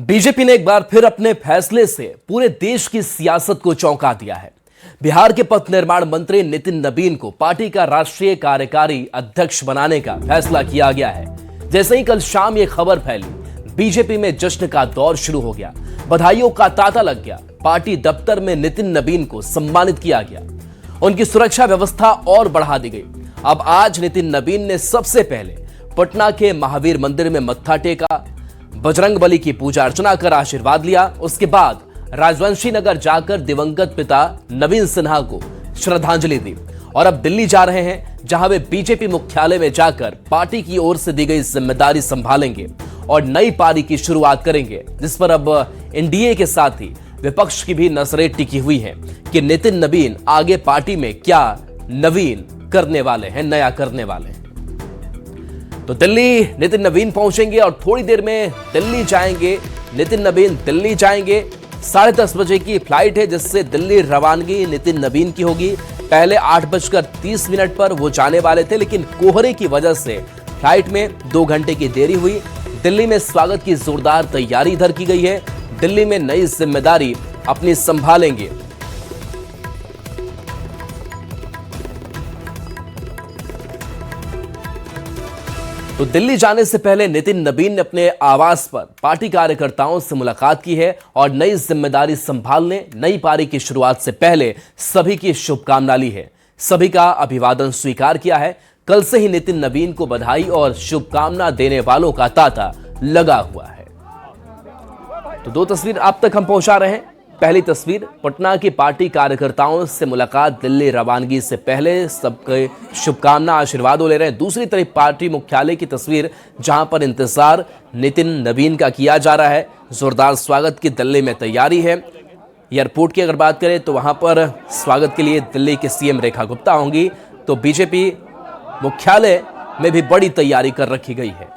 BJP ने एक बार फिर अपने फैसले से पूरे देश की सियासत को चौंका दिया है। बिहार के पथ निर्माण मंत्री नितिन नबीन को पार्टी का राष्ट्रीय कार्यकारी अध्यक्ष बनाने का फैसला किया गया है। जैसे ही कल शाम ये खबर फैली, बीजेपी में जश्न का दौर शुरू हो गया, बधाइयों का तांता लग गया। पार्टी दफ्तर में नितिन नबीन को सम्मानित किया गया, उनकी सुरक्षा व्यवस्था और बढ़ा दी गई। अब आज नितिन नबीन ने सबसे पहले पटना के महावीर मंदिर में मत्था टेका, बजरंगबली की पूजा अर्चना कर आशीर्वाद लिया। उसके बाद राजवंशी नगर जाकर दिवंगत पिता नवीन सिन्हा को श्रद्धांजलि दी और अब दिल्ली जा रहे हैं, जहां वे बीजेपी मुख्यालय में जाकर पार्टी की ओर से दी गई जिम्मेदारी संभालेंगे और नई पारी की शुरुआत करेंगे, जिस पर अब एनडीए के साथ ही विपक्ष की भी नजरें टिकी हुई हैं कि नितिन नबीन आगे पार्टी में क्या नवीन करने वाले हैं, नया करने वाले हैं। तो दिल्ली नितिन नबीन पहुंचेंगे और थोड़ी देर में दिल्ली जाएंगे। नितिन नबीन दिल्ली जाएंगे, 10:30 बजे की फ्लाइट है, जिससे दिल्ली रवानगी नितिन नबीन की होगी। पहले 8:30 पर वो जाने वाले थे, लेकिन कोहरे की वजह से फ्लाइट में 2 घंटे की देरी हुई। दिल्ली में स्वागत की जोरदार तैयारी इधर की गई है। दिल्ली में नई जिम्मेदारी अपनी संभालेंगे। तो दिल्ली जाने से पहले नितिन नबीन ने अपने आवास पर पार्टी कार्यकर्ताओं से मुलाकात की है और नई जिम्मेदारी संभालने, नई पारी की शुरुआत से पहले सभी की शुभकामना ली है, सभी का अभिवादन स्वीकार किया है। कल से ही नितिन नबीन को बधाई और शुभकामना देने वालों का तांता लगा हुआ है। तो 2 तस्वीर आप तक हम पहुंचा रहे हैं। पहली तस्वीर पटना की पार्टी कार्यकर्ताओं से मुलाकात, दिल्ली रवानगी से पहले सबके शुभकामना आशीर्वाद ले रहे हैं। दूसरी तरफ पार्टी मुख्यालय की तस्वीर, जहां पर इंतजार नितिन नबीन का किया जा रहा है। जोरदार स्वागत की दिल्ली में तैयारी है। एयरपोर्ट की अगर बात करें तो वहां पर स्वागत के लिए दिल्ली के सीएम रेखा गुप्ता होंगी। तो बीजेपी मुख्यालय में भी बड़ी तैयारी कर रखी गई है।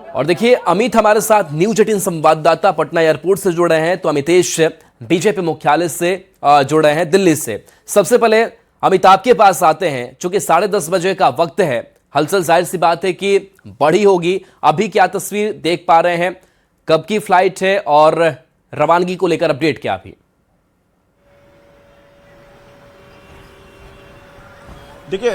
और देखिए, अमित हमारे साथ न्यूज 18 संवाददाता पटना एयरपोर्ट से जुड़ रहे हैं। तो अमितेश बीजेपी मुख्यालय से जुड़ रहे हैं दिल्ली से। सबसे पहले अमित आपके पास आते हैं, चूंकि 10:30 बजे का वक्त है, हलचल जाहिर सी बात है कि बड़ी होगी। अभी क्या तस्वीर देख पा रहे हैं, कब की फ्लाइट है और रवानगी को लेकर अपडेट क्या अभी? देखिए,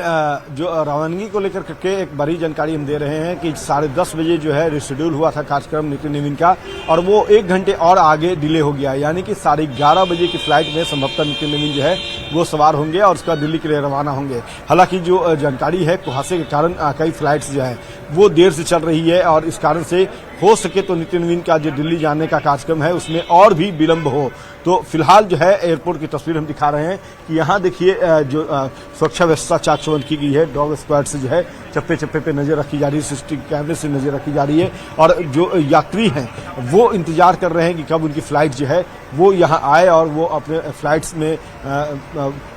जो रवानगी को लेकर के एक बड़ी जानकारी हम दे रहे हैं कि 10:30 बजे जो है रिशेड्यूल हुआ था कार्यक्रम नितिन नबीन का, और वो 1 घंटे और आगे डिले हो गया। यानी कि 11:30 बजे की फ्लाइट में संभवतः नितिन नबीन जो है वो सवार होंगे और उसका दिल्ली के लिए रवाना होंगे। हालांकि जो जानकारी है, कुहासे के कारण कई फ्लाइट्स जो है वो देर से चल रही है और इस कारण से हो सके तो नितिन नबीन का जो दिल्ली जाने का कार्यक्रम है उसमें और भी विलंब हो। तो फिलहाल जो है एयरपोर्ट की तस्वीर हम दिखा रहे हैं कि यहाँ देखिए, जो सुरक्षा व्यवस्था चाक चौबंद की गई है। डॉग स्क्वाड से जो है चप्पे चप्पे पे नजर रखी जा रही है, सीसीटीवी कैमरे से नजर रखी जा रही है और जो यात्री हैं वो इंतजार कर रहे हैं कि कब उनकी फ्लाइट जो है वो यहाँ आए और वो अपने फ्लाइट्स में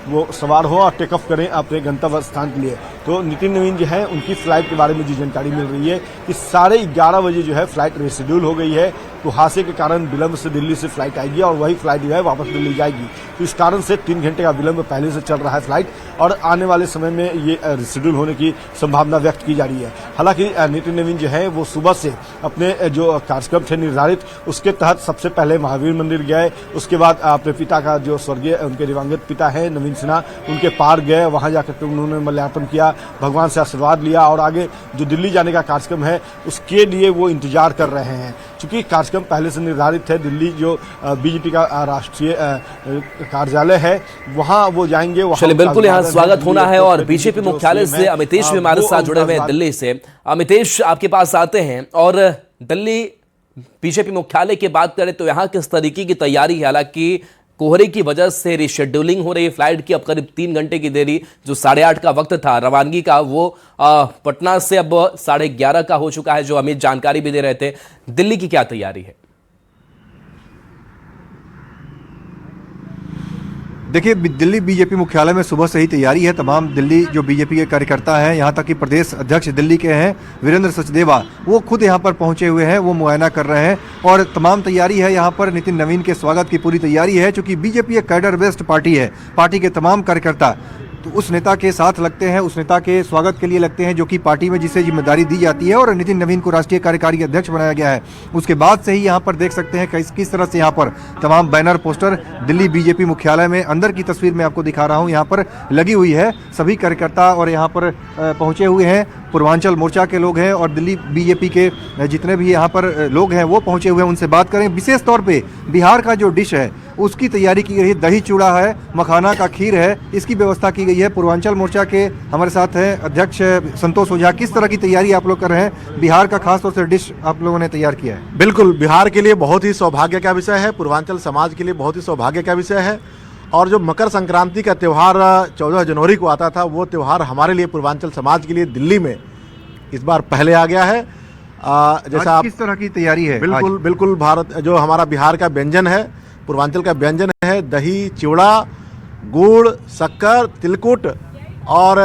वो सवार हो और टेक ऑफ करें अपने गंतव्य स्थान के लिए। तो नितिन नबीन जो है उनकी फ्लाइट के बारे में जो जानकारी मिल रही है कि 11:30 बजे जो है फ्लाइट रिशेड्यूल हो गई है। कुहासे के कारण विलंब से दिल्ली से फ्लाइट आएगी और वही फ्लाइट जो है वापस दिल्ली जाएगी। तो इस कारण से 3 घंटे का विलंब पहले से चल रहा है फ्लाइट, और आने वाले समय में ये रिशेड्यूल होने की संभावना व्यक्त की जा रही है। हालांकि नितिन नबीन जो है वो सुबह से अपने जो कार्यक्रम थे निर्धारित, उसके तहत सबसे पहले महावीर मंदिर गए। उसके बाद अपने पिता का जो स्वर्गीय उनके दिवंगत पिता है नवीन सिन्हा, उनके पार गए, वहां जाकर उन्होंने माल्यार्पण किया, भगवान से आशीर्वाद लिया और आगे जो दिल्ली जाने का कार्यक्रम है उसके लिए वो इंतजार कर रहे हैं। चूंकि कार्यक्रम पहले से निर्धारित है, दिल्ली जो बीजेपी का राष्ट्रीय कार्यालय है वहां वो जाएंगे। चलिए, बिल्कुल यहाँ स्वागत होना है और बीजेपी मुख्यालय से अमितेश भी हमारे साथ जुड़े हुए हैं दिल्ली से। अमितेश, आपके पास आते हैं और दिल्ली बीजेपी मुख्यालय की बात करें तो यहाँ किस तरीके की तैयारी है? हालांकि कोहरे की वजह से रिशेड्यूलिंग हो रही है फ्लाइट की, अब करीब 3 घंटे की देरी, जो 8:30 का वक्त था रवानगी का वो पटना से अब 11:30 का हो चुका है, जो अमित जानकारी भी दे रहे थे। दिल्ली की क्या तैयारी है? देखिए, दिल्ली बीजेपी मुख्यालय में सुबह से ही तैयारी है। तमाम दिल्ली जो बीजेपी के कार्यकर्ता हैं, यहाँ तक कि प्रदेश अध्यक्ष दिल्ली के हैं वीरेंद्र सचदेवा, वो खुद यहाँ पर पहुँचे हुए हैं, वो मुआयना कर रहे हैं और तमाम तैयारी है। यहाँ पर नितिन नवीन के स्वागत की पूरी तैयारी है, चूँकि बीजेपी एक कैडर बेस्ड पार्टी है। पार्टी के तमाम कार्यकर्ता तो उस नेता के साथ लगते हैं, उस नेता के स्वागत के लिए लगते हैं जो कि पार्टी में जिसे जिम्मेदारी दी जाती है, और नितिन नवीन को राष्ट्रीय कार्यकारी अध्यक्ष बनाया गया है। उसके बाद से ही यहाँ पर देख सकते हैं किस तरह से यहाँ पर तमाम बैनर पोस्टर दिल्ली बीजेपी मुख्यालय में, अंदर की तस्वीर मैं आपको दिखा रहा हूँ, यहाँ पर लगी हुई है। सभी कार्यकर्ता और यहाँ पर पहुँचे हुए हैं, पूर्वांचल मोर्चा के लोग हैं और दिल्ली बीजेपी के जितने भी यहाँ पर लोग हैं वो पहुँचे हुए हैं। उनसे बात करें। विशेष तौर पे बिहार का जो डिश है उसकी तैयारी की गई है, दही चूड़ा है, मखाना का खीर है, इसकी व्यवस्था की गई है। पूर्वांचल मोर्चा के हमारे साथ हैं अध्यक्ष संतोष ओझा। किस तरह की तैयारी आप लोग कर रहे हैं? बिहार का खास तौर से डिश आप लोगों ने तैयार किया है। बिल्कुल, बिहार के लिए बहुत ही सौभाग्य का विषय है, पूर्वांचल समाज के लिए बहुत ही सौभाग्य का विषय है। और जो मकर संक्रांति का त्यौहार 14 जनवरी को आता था, वो त्यौहार हमारे लिए, पूर्वांचल समाज के लिए दिल्ली में इस बार पहले आ गया है। जैसा आप किस तरह की तैयारी है? बिल्कुल भारत जो हमारा बिहार का व्यंजन है, पूर्वांचल का व्यंजन है, दही चिवड़ा, गुड़, शक्कर, तिलकुट और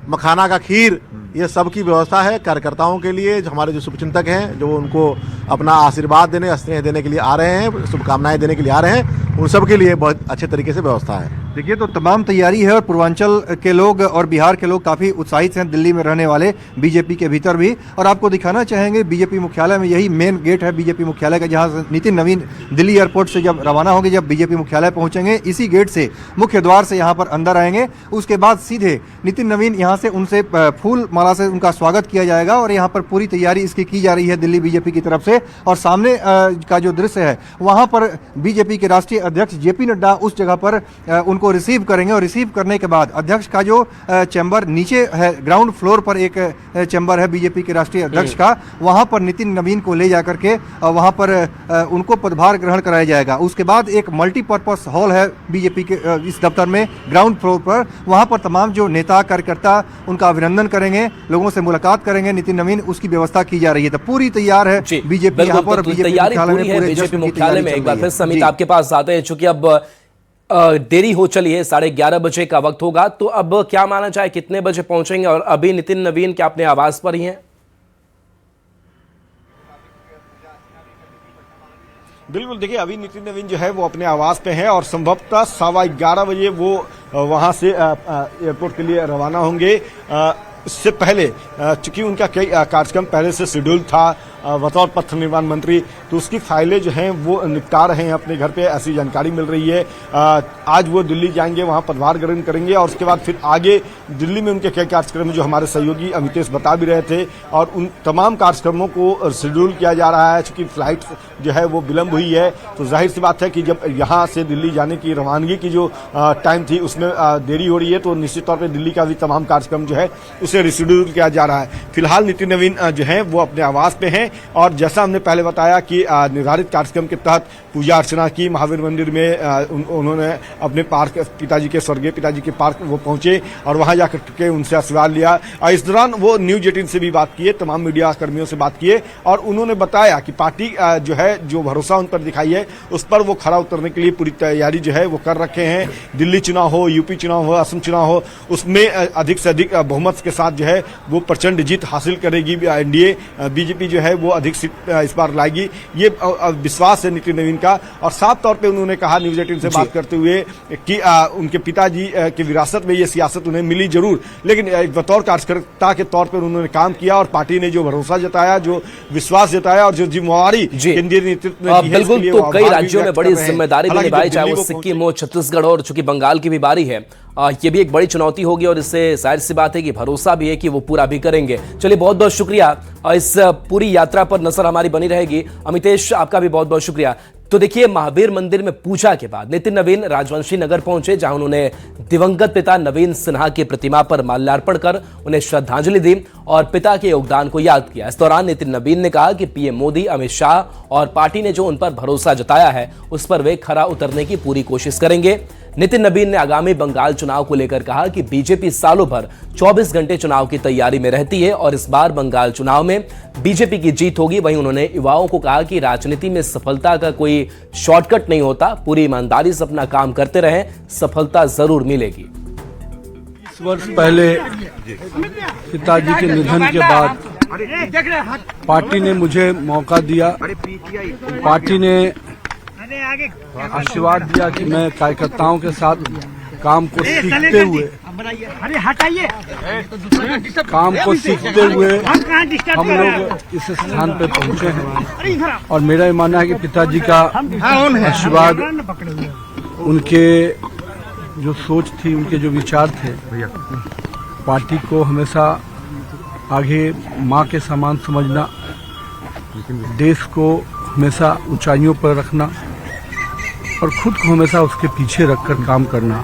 मखाना का खीर, ये सब की व्यवस्था है कार्यकर्ताओं के लिए। जो हमारे जो शुभचिंतक हैं, जो उनको अपना आशीर्वाद देने, स्नेह देने के लिए आ रहे हैं, शुभकामनाएं देने के लिए आ रहे हैं, उन सब के लिए बहुत अच्छे तरीके से व्यवस्था है। देखिए, तो तमाम तैयारी है और पूर्वांचल के लोग और बिहार के लोग काफ़ी उत्साहित हैं, दिल्ली में रहने वाले बीजेपी के भीतर भी। और आपको दिखाना चाहेंगे बीजेपी मुख्यालय में, यही मेन गेट है बीजेपी मुख्यालय का, जहां नितिन नवीन दिल्ली एयरपोर्ट से जब रवाना होंगे, जब बीजेपी मुख्यालय पहुंचेंगे, इसी गेट से मुख्य द्वार से यहाँ पर अंदर आएंगे। उसके बाद सीधे नितिन नवीन यहाँ से उनसे फूल माला से उनका स्वागत किया जाएगा और यहाँ पर पूरी तैयारी इसकी की जा रही है दिल्ली बीजेपी की तरफ से। और सामने का जो दृश्य है, वहाँ पर बीजेपी के राष्ट्रीय अध्यक्ष जेपी नड्डा उस जगह पर उनको रिसीव करेंगे। और रिसीव करने के बाद अध्यक्ष का जो चैम्बर नीचे है, ग्राउंड फ्लोर पर एक चैम्बर है बीजेपी के राष्ट्रीय अध्यक्ष का, वहां पर नितिन नवीन को ले जाकर के वहां पर उनको पदभार ग्रहण कराया जाएगा। उसके बाद एक मल्टीपर्पस हॉल है बीजेपी के इस दफ्तर में ग्राउंड फ्लोर पर, वहां पर तमाम जो नेता कार्यकर्ता उनका अभिनंदन करेंगे, लोगों से मुलाकात करेंगे नितिन नवीन, उसकी व्यवस्था की जा रही है। तो पूरी तैयार है बीजेपी यहाँ पर, बीजेपी मुख्यालय में। एक बार फिर समित आपके पास आते हैं, चूंकि अब देरी हो चली है, 11:30 बजे का वक्त होगा, तो अब क्या माना जाए कितने बजे पहुंचेंगे? और अभी नितिन नवीन क्या अपने आवास पर ही हैं? बिल्कुल, देखिए अभी नितिन नवीन जो है वो अपने आवास पे हैं और संभवतः 11:15 बजे वो वहां से एयरपोर्ट के लिए रवाना होंगे। इससे पहले चूंकि उनका कई कार्यक्रम पहले से शेड्यूल था बतौर पथ निर्माण मंत्री, तो उसकी फाइलें जो हैं वो निपटा रहे हैं अपने घर पे, ऐसी जानकारी मिल रही है। आज वो दिल्ली जाएंगे, वहां पदभार ग्रहण करेंगे और उसके बाद फिर आगे दिल्ली में उनके कई कार्यक्रम जो हमारे सहयोगी अमितेश बता भी रहे थे, और उन तमाम कार्यक्रमों को शेड्यूल किया जा रहा है। चूंकि फ्लाइट जो है वो विलंब हुई है, तो जाहिर सी बात है कि जब यहाँ से दिल्ली जाने की रवानगी की जो टाइम थी उसमें देरी हो रही है, तो निश्चित तौर पर दिल्ली का भी तमाम कार्यक्रम जो है उसे रिशेड्यूल किया जा रहा है। फिलहाल नितिन नवीन जो है वो अपने आवास पे हैं और जैसा हमने पहले बताया कि निर्धारित कार्यक्रम के तहत पूजा अर्चना की, महावीर मंदिर में उन्होंने अपने पार्क, पिताजी के स्वर्गीय पिताजी के पार्क वो पहुंचे और वहां जाकर के उनसे आशीर्वाद लिया। और इस दौरान वो न्यूज 18 से भी बात किए, तमाम मीडिया कर्मियों से बात किए और उन्होंने बताया कि पार्टी जो है जो भरोसा उन पर दिखाई है उस पर वो खरा उतरने के लिए पूरी तैयारी जो है वो कर रखे हैं। दिल्ली चुनाव हो, यूपी चुनाव हो, असम चुनाव हो, उसमें अधिक से अधिक बहुमत के साथ जो है वो प्रचंड जीत हासिल करेगी एनडीए। बीजेपी जो है वो अधिक सीट इस बार लाएगी, ये विश्वास है नितिन नवीन का। और साफ तौर पे उन्होंने कहा न्यूज 18 से बात करते हुए कि उनके पिताजी की विरासत में ये सियासत उन्हें मिली जरूर, लेकिन बतौर कार्यकर्ता के तौर पर उन्होंने काम किया और पार्टी ने जो भरोसा जताया, जो विश्वास जताया और जो जिम्मेवारी केंद्रीय नेतृत्व ने दी है, बिल्कुल, तो कई राज्यों में बड़ी जिम्मेदारी भी निभाई, चाहे वो सिक्किम हो, छत्तीसगढ़ हो, और चूंकि बंगाल की भी बारी है, ये भी एक बड़ी चुनौती होगी और इससे जाहिर सी बात है कि भरोसा भी है कि वो पूरा भी करेंगे। चलिए, बहुत बहुत शुक्रिया, इस पूरी यात्रा पर नजर हमारी बनी रहेगी। अमितेश, आपका भी बहुत बहुत शुक्रिया। तो देखिए, महावीर मंदिर में पूजा के बाद नितिन नवीन राजवंशी नगर पहुंचे, जहां उन्होंने दिवंगत पिता नवीन सिन्हा की प्रतिमा पर माल्यार्पण कर उन्हें श्रद्धांजलि दी और पिता के योगदान को याद किया। इस दौरान नितिन नवीन ने कहा कि पीएम मोदी, अमित शाह और पार्टी ने जो उन पर भरोसा जताया है उस पर वे खरा उतरने की पूरी कोशिश करेंगे। नितिन नवीन ने आगामी बंगाल चुनाव को लेकर कहा कि बीजेपी सालों भर 24 घंटे चुनाव की तैयारी में रहती है और इस बार बंगाल चुनाव में बीजेपी की जीत होगी। वहीं उन्होंने युवाओं को कहा कि राजनीति में सफलता का कोई शॉर्टकट नहीं होता, पूरी ईमानदारी से अपना काम करते रहें, सफलता जरूर मिलेगी। 20 वर्ष पहले पिताजी के निधन के बाद पार्टी ने मुझे मौका दिया, पार्टी ने आशीर्वाद दिया कि मैं कार्यकर्ताओं के साथ काम को सीखते हुए हम लोग इस स्थान पे पहुंचे हैं। और मेरा ये मानना है कि पिताजी का आशीर्वाद, उनके जो सोच थी, उनके जो विचार थे, पार्टी को हमेशा आगे माँ के समान समझना, देश को हमेशा ऊंचाइयों पर रखना और खुद को हमेशा उसके पीछे रखकर काम करना।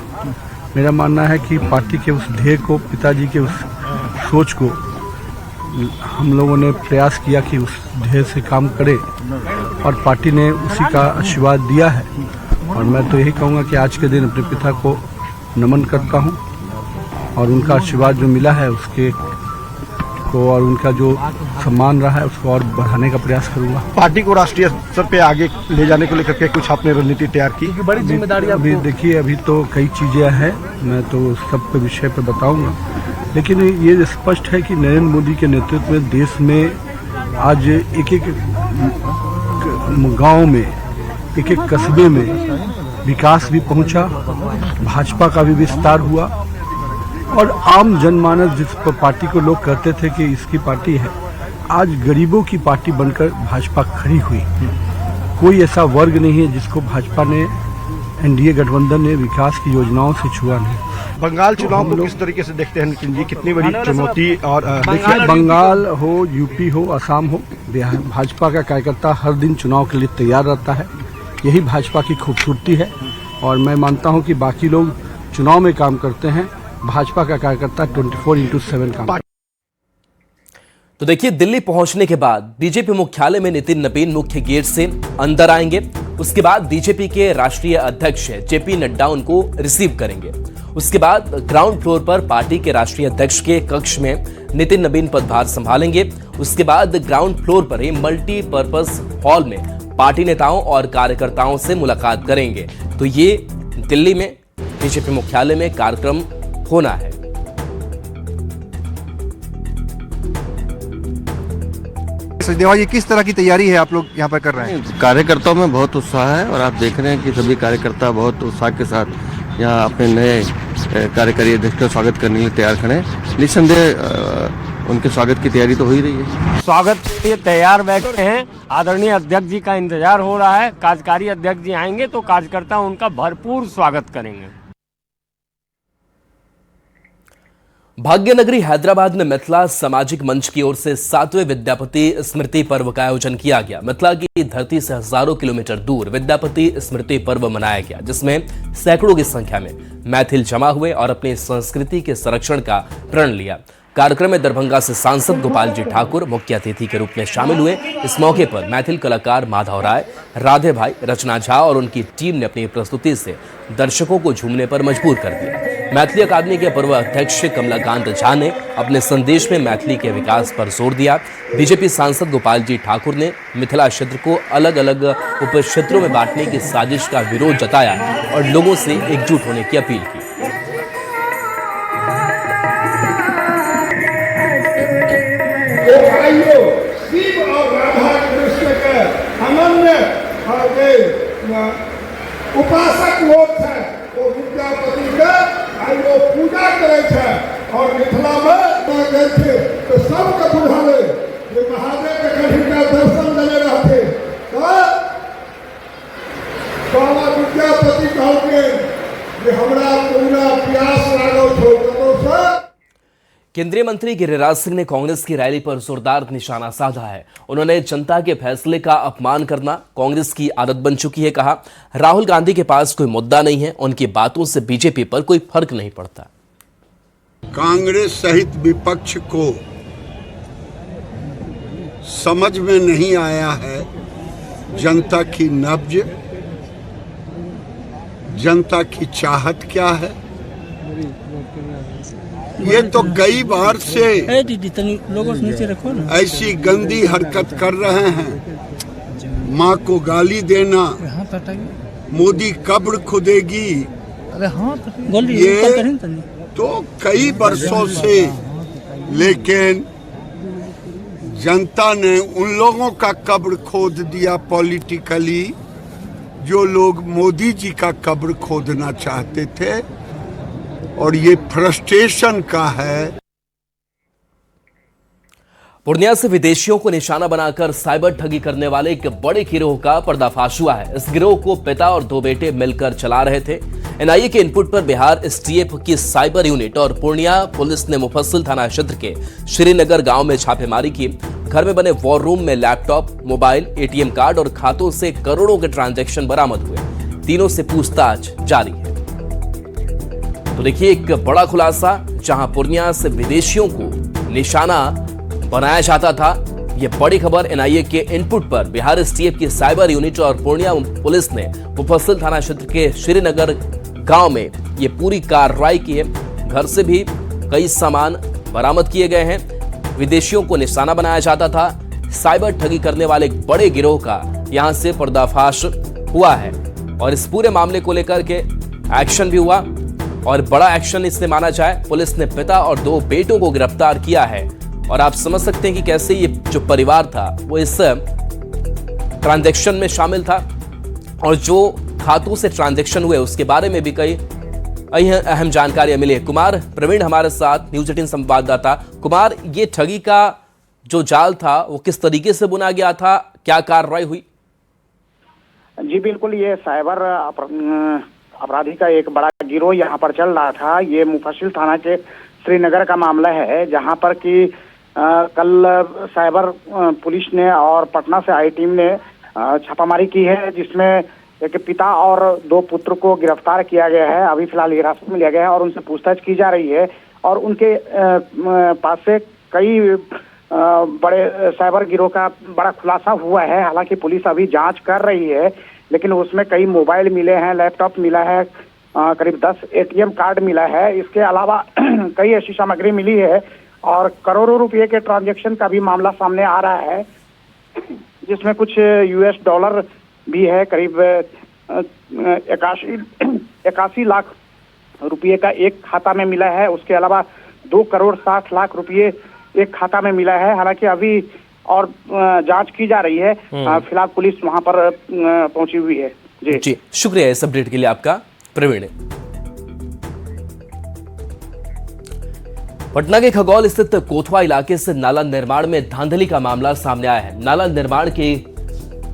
मेरा मानना है कि पार्टी के उस ध्येय को, पिताजी के उस सोच को हम लोगों ने प्रयास किया कि उस ध्येय से काम करें और पार्टी ने उसी का आशीर्वाद दिया है। और मैं तो यही कहूँगा कि आज के दिन अपने पिता को नमन करता हूँ और उनका आशीर्वाद जो मिला है उसके को और उनका जो सम्मान रहा है उसको और बढ़ाने का प्रयास करूंगा। पार्टी को राष्ट्रीय स्तर पे आगे ले जाने को लेकर के कुछ आपने रणनीति तैयार की? बड़ी जिम्मेदारी अभी देखिए, अभी तो कई चीजें हैं, मैं तो सब के विषय पर बताऊंगा, लेकिन ये स्पष्ट है कि नरेंद्र मोदी के नेतृत्व में देश में आज एक एक गांव में, एक एक कस्बे में विकास भी पहुंचा, भाजपा का भी विस्तार हुआ और आम जनमानस जिस पार्टी को लोग कहते थे कि इसकी पार्टी है, आज गरीबों की पार्टी बनकर भाजपा खड़ी हुई। कोई ऐसा वर्ग नहीं है जिसको भाजपा ने, एनडीए गठबंधन ने विकास की योजनाओं से छुआ नहीं। बंगाल चुनाव को किस तरीके से देखते हैं नितिन जी? कितनी बड़ी चुनौती? और देखिए, बंगाल हो, यूपी हो, असम हो, बिहार, भाजपा का कार्यकर्ता हर दिन चुनाव के लिए तैयार रहता है। यही भाजपा की खूबसूरती है और मैं मानता हूं कि बाकी लोग चुनाव में काम करते हैं, भाजपा का कार्यकर्ता 24/7 काम। तो देखिए, दिल्ली पहुंचने के बाद बीजेपी मुख्यालय में नितिन नबीन मुख्य गेट से अंदर आएंगे। उसके बाद बीजेपी के राष्ट्रीय अध्यक्ष जेपी नड्डा उनको रिसीव करेंगे। उसके बाद ग्राउंड फ्लोर पर पार्टी के राष्ट्रीय अध्यक्ष के कक्ष में नितिन नबीन पदभार संभालेंगे। उसके बाद ग्राउंड फ्लोर पर ही मल्टीपर्पज हॉल में पार्टी नेताओं और कार्यकर्ताओं से मुलाकात करेंगे। तो ये दिल्ली में बीजेपी मुख्यालय में कार्यक्रम होना है। सचदेवा जी, किस तरह की तैयारी है आप लोग यहाँ पर कर रहे हैं? कार्यकर्ताओं में बहुत उत्साह है और आप देख रहे हैं कि सभी कार्यकर्ता बहुत उत्साह के साथ यहाँ अपने नए कार्यकारी अध्यक्ष का स्वागत करने के लिए तैयार खड़े हैं। निस्संदेह उनके स्वागत की तैयारी तो हो ही रही है। स्वागत के लिए तैयार बैठे हैं। आदरणीय अध्यक्ष जी का इंतजार हो रहा है। कार्यकारी अध्यक्ष जी आएंगे तो कार्यकर्ता उनका भरपूर स्वागत करेंगे। भाग्यनगरी हैदराबाद में मिथिला सामाजिक मंच की ओर से 7वें विद्यापति स्मृति पर्व का आयोजन किया गया। मिथिला की धरती से हजारों किलोमीटर दूर विद्यापति स्मृति पर्व मनाया गया, जिसमें सैकड़ों की संख्या में मैथिल जमा हुए और अपनी संस्कृति के संरक्षण का प्रण लिया। कार्यक्रम में दरभंगा से सांसद गोपाल जी ठाकुर मुख्य अतिथि के रूप में शामिल हुए। इस मौके पर मैथिल कलाकार माधव राय, राधे भाई, रचना झा और उनकी टीम ने अपनी प्रस्तुति से दर्शकों को झूमने पर मजबूर कर दिया। मैथिली अकादमी के पूर्व अध्यक्ष कमलाकांत झा ने अपने संदेश में मैथिली के विकास पर जोर दिया। बीजेपी सांसद गोपाल जी ठाकुर ने मिथिला क्षेत्र को अलग अलग उप क्षेत्रों में बांटने की साजिश का विरोध जताया और लोगों से एकजुट होने की अपील की। शिव और राधा कृष्ण के अनन्य उपासक लोग थे, वो विद्यापति के आई वो पूजा करे थे और मिथिला में गए थे तो सबके बुझाले जे महादेव के कहीं का दर्शन देने रहते बाबा विद्यापति कहलके जे हमरा पूरा प्यास लागल छो तो से। केंद्रीय मंत्री गिरिराज सिंह ने कांग्रेस की रैली पर जोरदार निशाना साधा है। उन्होंने जनता के फैसले का अपमान करना कांग्रेस की आदत बन चुकी है। कहा, राहुल गांधी के पास कोई मुद्दा नहीं है, उनकी बातों से बीजेपी पर कोई फर्क नहीं पड़ता। कांग्रेस सहित विपक्ष को समझ में नहीं आया है जनता की नब्ज, जनता की चाहत क्या है। ये तो कई बार से ऐसी गंदी हरकत कर रहे हैं। माँ को गाली देना, मोदी कब्र खुदेगी, ये तो कई वर्षों से। लेकिन जनता ने उन लोगों का कब्र खोद दिया पॉलिटिकली जो लोग मोदी जी का कब्र खोदना चाहते थे। और ये फ्रस्ट्रेशन का है। पूर्णिया से विदेशियों को निशाना बनाकर साइबर ठगी करने वाले एक बड़े गिरोह का पर्दाफाश हुआ है। इस गिरोह को पिता और दो बेटे मिलकर चला रहे थे। एनआईए के इनपुट पर बिहार एसटीएफ की साइबर यूनिट और पूर्णिया पुलिस ने मुफस्सिल थाना क्षेत्र के श्रीनगर गांव में छापेमारी की। घर में बने वॉर रूम में लैपटॉप, मोबाइल, एटीएम कार्ड और खातों से करोड़ों के ट्रांजैक्शन बरामद हुए। तीनों से पूछताछ जारी है। तो देखिए एक बड़ा खुलासा, जहां पूर्णिया से विदेशियों को निशाना बनाया जाता था। यह बड़ी खबर एनआईए के इनपुट पर बिहार एसटीएफ की साइबर यूनिट और पूर्णिया पुलिस ने मुफस्सिल थाना क्षेत्र के श्रीनगर गांव में ये पूरी कार्रवाई की है। घर से भी कई सामान बरामद किए गए हैं। विदेशियों को निशाना बनाया जाता था। साइबर ठगी करने वाले एक बड़े गिरोह का यहां से पर्दाफाश हुआ है और इस पूरे मामले को लेकर के एक्शन भी हुआ और बड़ा एक्शन इसने माना जाए। पुलिस ने पिता और दो बेटों को गिरफ्तार किया है और आप समझ सकते हैं कि कैसे ये जो परिवार था वो इस ट्रांजैक्शन में शामिल था और जो खातों से ट्रांजैक्शन हुए उसके बारे में भी कई अहम जानकारियां मिली है। कुमार प्रवीण हमारे साथ, न्यूज 18 संवाददाता। कुमार, ये ठगी का जो जाल था वो किस तरीके से बुना गया था, क्या कार्रवाई हुई? जी बिल्कुल, ये साइबर अपराधी का एक बड़ा गिरोह यहाँ पर चल रहा था। ये मुफस्सिल थाना के श्रीनगर का मामला है, जहाँ पर कि कल साइबर पुलिस ने और पटना से आई टीम ने छापामारी की है, जिसमें एक पिता और दो पुत्र को गिरफ्तार किया गया है। अभी फिलहाल हिरासत में लिया गया है और उनसे पूछताछ की जा रही है और उनके पास से कई बड़े साइबर गिरोह का बड़ा खुलासा हुआ है। हालांकि पुलिस अभी जांच कर रही है, लेकिन उसमें कई मोबाइल मिले हैं, लैपटॉप मिला है, करीब 10 एटीएम कार्ड मिला है। इसके अलावा कई ऐसी सामग्री मिली है और करोड़ों रुपए के ट्रांजैक्शन का भी मामला सामने आ रहा है, जिसमें कुछ यूएस डॉलर भी है। करीब 81 लाख रुपए का एक खाता में मिला है। उसके अलावा 2 करोड़ 60 लाख रुपए एक खाता में मिला है। हालांकि अभी और जांच की जा रही है। फिलहाल पुलिस वहां पर पहुंची हुई है। जी, शुक्रिया इस अपडेट के लिए आपका प्रवीण। पटना के खगौल स्थित कोथवा इलाके से नाला निर्माण में धांधली का मामला सामने आया है। नाला निर्माण के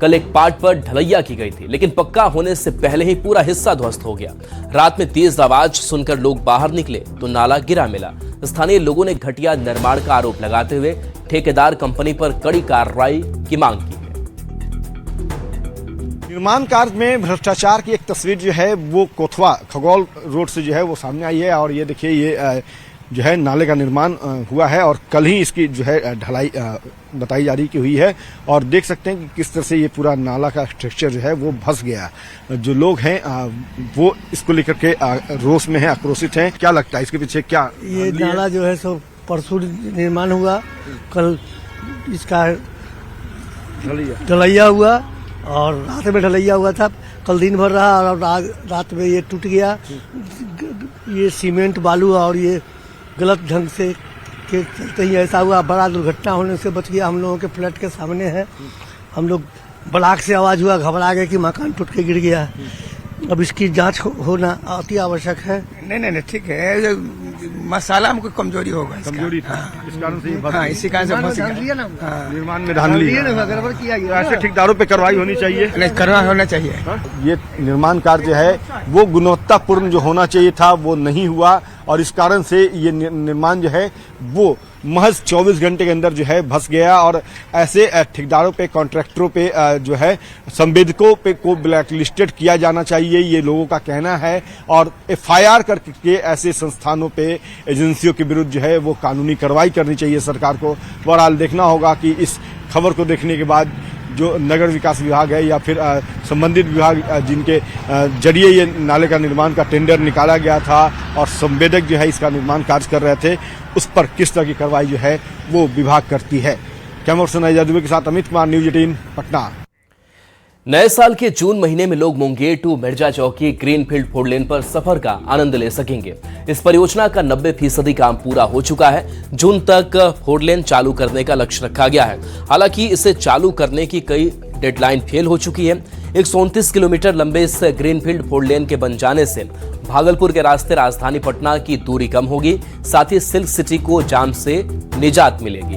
कल एक पार्ट पर ढलैया की गई थी, लेकिन पक्का होने से पहले ही पूरा हिस्सा ध्वस्त हो गया। रात में तेज आवाज सुनकर लोग बाहर निकले तो नाला गिरा मिला। स्थानीय लोगों ने घटिया निर्माण का आरोप लगाते हुए ठेकेदार कंपनी पर कड़ी कार्रवाई की मांग की है। निर्माण कार्य में भ्रष्टाचार की एक तस्वीर जो है वो कोथवा खगौल रोड से जो है वो सामने आई है और ये देखिए ये जो है नाले का निर्माण हुआ है और कल ही इसकी जो है ढलाई बताई जा रही की हुई है और देख सकते हैं कि किस तरह से ये पूरा नाला का स्ट्रक्चर जो है वो धंस गया। जो लोग हैं वो इसको लेकर के रोष में हैं, आक्रोशित हैं। क्या लगता है इसके पीछे क्या? ये नाला जो है सो परसों निर्माण हुआ, कल इसका ढलैया हुआ और रात में ढलैया हुआ था। कल दिन भर रहा और रात में ये टूट गया। ये सीमेंट बालू और ये गलत ढंग से के चलते ही ऐसा हुआ। बड़ा दुर्घटना होने से बच गया। हम लोगों के फ्लैट के सामने है। हम लोग ब्लाक से आवाज हुआ, घबरा गए कि मकान टूट के गिर गया। अब इसकी जांच होना अति आवश्यक है। नहीं ठीक है, मसाला में कोई कमजोरी होगा, कमजोरी था इस कारण से इसी कारण से फंस गया। निर्माण में धांधली गड़बड़ किया गया। ऐसे ठेकेदारों पे कार्रवाई होनी चाहिए। नहीं, कार्रवाई होना चाहिए। ये निर्माण कार्य जो है वो गुणवत्तापूर्ण जो होना चाहिए था वो नहीं हुआ और इस कारण से ये निर्माण जो है वो महज 24 घंटे के अंदर जो है धंस गया और ऐसे ठेकेदारों पे, कॉन्ट्रैक्टरों पे जो है संवेदकों पे को ब्लैक लिस्टेड किया जाना चाहिए, ये लोगों का कहना है। और FIR करके ऐसे संस्थानों पे, एजेंसियों के विरुद्ध जो है वो कानूनी कार्रवाई करनी चाहिए सरकार को। बहरहाल देखना होगा कि इस खबर को देखने के बाद जो नगर विकास विभाग है या फिर संबंधित विभाग जिनके जरिए ये नाले का निर्माण का टेंडर निकाला गया था और संवेदक जो है इसका निर्माण कार्य कर रहे थे, उस पर किस तरह की कार्रवाई जो है वो विभाग करती है। कैमरा पर्सन अजय दुबे के साथ अमित कुमार, न्यूज 18 पटना। नए साल के जून महीने में लोग मुंगेर टू मिर्जा चौकी ग्रीनफील्ड 4 लेन पर सफर का आनंद ले सकेंगे। इस परियोजना का 90% काम पूरा हो चुका है। जून तक 4 लेन चालू करने का लक्ष्य रखा गया है। हालांकि इसे चालू करने की कई डेडलाइन फेल हो चुकी है। 129 किलोमीटर लंबे इस ग्रीनफील्ड 4 लेन के बन जाने से भागलपुर के रास्ते राजधानी पटना की दूरी कम होगी, साथ ही सिल्क सिटी को जाम से निजात मिलेगी।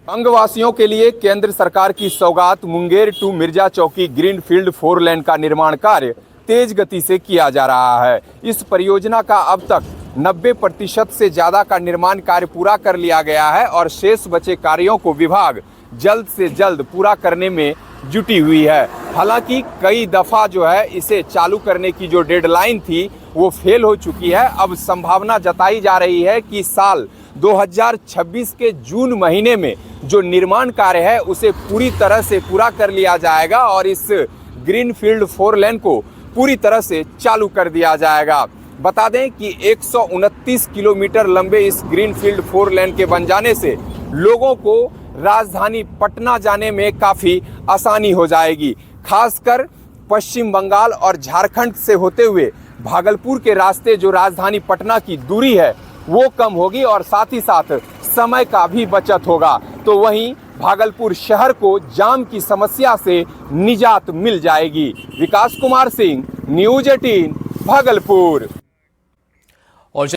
अंगवासियों के लिए केंद्र सरकार की सौगात मुंगेर टू मिर्जा चौकी ग्रीनफील्ड 4 लेन का निर्माण कार्य तेज गति से किया जा रहा है। इस परियोजना का अब तक 90% से ज्यादा का निर्माण कार्य पूरा कर लिया गया है और शेष बचे कार्यों को विभाग जल्द से जल्द पूरा करने में जुटी हुई है। हालांकि कई दफा जो है इसे चालू करने की जो डेडलाइन थी वो फेल हो चुकी है। अब संभावना जताई जा रही है कि साल 2026 के जून महीने में जो निर्माण कार्य है उसे पूरी तरह से पूरा कर लिया जाएगा और इस ग्रीनफील्ड 4 लेन को पूरी तरह से चालू कर दिया जाएगा। बता दें कि 129 किलोमीटर लंबे इस ग्रीनफील्ड 4 लेन के बन जाने से लोगों को राजधानी पटना जाने में काफ़ी आसानी हो जाएगी। खासकर पश्चिम बंगाल और झारखंड से होते हुए भागलपुर के रास्ते जो राजधानी पटना की दूरी है वो कम होगी और साथ ही साथ समय का भी बचत होगा। तो वहीं भागलपुर शहर को जाम की समस्या से निजात मिल जाएगी। विकास कुमार सिंह, न्यूज़ 18, भागलपुर।